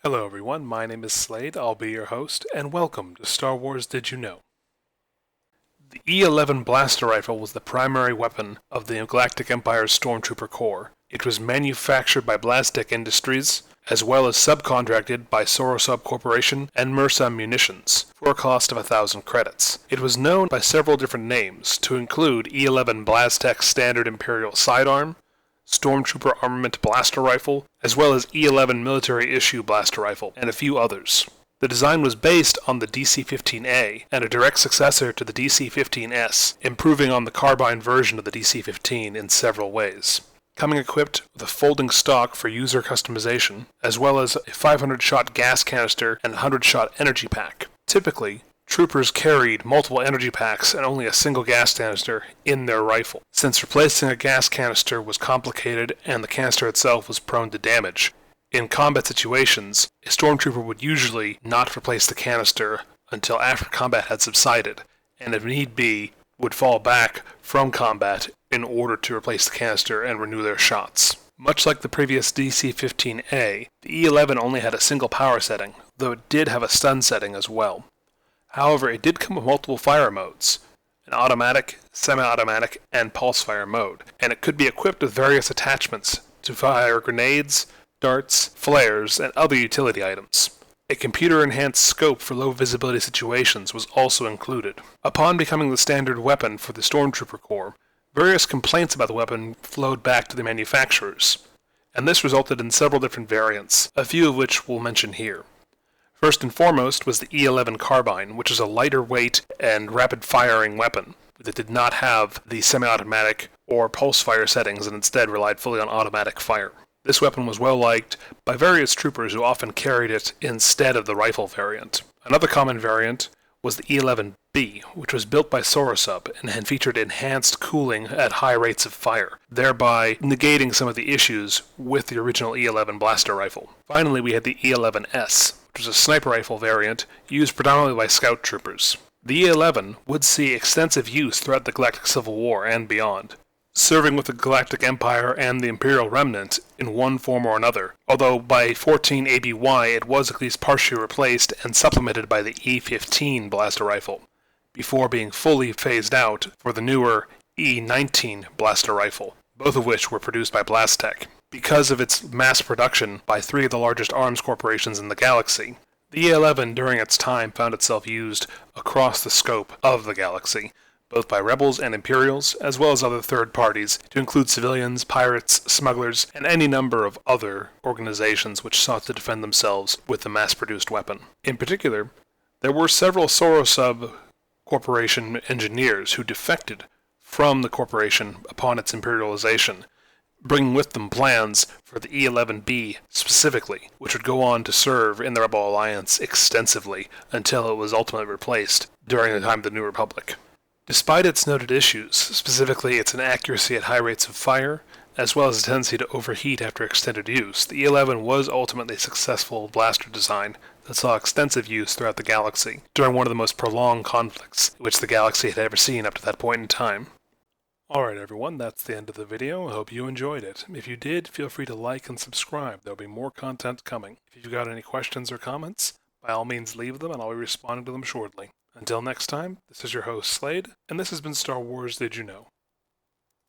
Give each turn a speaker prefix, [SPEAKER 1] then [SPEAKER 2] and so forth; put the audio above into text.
[SPEAKER 1] Hello everyone, my name is Slade, I'll be your host, and welcome to Star Wars Did You Know? The E-11 blaster rifle was the primary weapon of the Galactic Empire's Stormtrooper Corps. It was manufactured by Galactic Industries, as well as subcontracted by Sorosub Corporation and Mursa Munitions, for a cost of 1,000 credits. It was known by several different names, to include E-11 Blastech Standard Imperial Sidearm, Stormtrooper Armament Blaster Rifle, as well as E-11 Military Issue Blaster Rifle, and a few others. The design was based on the DC-15A and a direct successor to the DC-15S, improving on the carbine version of the DC-15 in several ways. Coming equipped with a folding stock for user customization, as well as a 500-shot gas canister and a 100-shot energy pack. Typically, troopers carried multiple energy packs and only a single gas canister in their rifle, since replacing a gas canister was complicated and the canister itself was prone to damage. In combat situations, a stormtrooper would usually not replace the canister until after combat had subsided, and if need be, would fall back from combat in order to replace the canister and renew their shots. Much like the previous DC-15A, the E-11 only had a single power setting, though it did have a stun setting as well. However, it did come with multiple fire modes, an automatic, semi-automatic, and pulse fire mode, and it could be equipped with various attachments to fire grenades, darts, flares, and other utility items. A computer-enhanced scope for low visibility situations was also included. Upon becoming the standard weapon for the Stormtrooper Corps, various complaints about the weapon flowed back to the manufacturers, and this resulted in several different variants, a few of which we'll mention here. First and foremost was the E-11 carbine, which is a lighter weight and rapid-firing weapon that did not have the semi-automatic or pulse fire settings and instead relied fully on automatic fire. This weapon was well liked by various troopers who often carried it instead of the rifle variant. Another common variant was the E-11B, which was built by Sorosub and had featured enhanced cooling at high rates of fire, thereby negating some of the issues with the original E-11 blaster rifle. Finally, we had the E-11S, which was a sniper rifle variant used predominantly by scout troopers. The E-11 would see extensive use throughout the Galactic Civil War and beyond, serving with the Galactic Empire and the Imperial Remnant in one form or another, although by 14 ABY it was at least partially replaced and supplemented by the E-15 blaster rifle, before being fully phased out for the newer E-19 blaster rifle, both of which were produced by Blastech. Because of its mass production by three of the largest arms corporations in the galaxy, the E-11 during its time found itself used across the scope of the galaxy, both by rebels and Imperials, as well as other third parties, to include civilians, pirates, smugglers, and any number of other organizations which sought to defend themselves with the mass-produced weapon. In particular, there were several Sorosub Corporation engineers who defected from the corporation upon its imperialization, bringing with them plans for the E-11B specifically, which would go on to serve in the Rebel Alliance extensively until it was ultimately replaced during the time of the New Republic. Despite its noted issues, specifically its inaccuracy at high rates of fire, as well as a tendency to overheat after extended use, the E-11 was ultimately a successful blaster design that saw extensive use throughout the galaxy during one of the most prolonged conflicts which the galaxy had ever seen up to that point in time. Alright everyone, that's the end of the video. I hope you enjoyed it. If you did, feel free to like and subscribe. There'll be more content coming. If you've got any questions or comments, by all means leave them and I'll be responding to them shortly. Until next time, this is your host Slade, and this has been Star Wars Did You Know?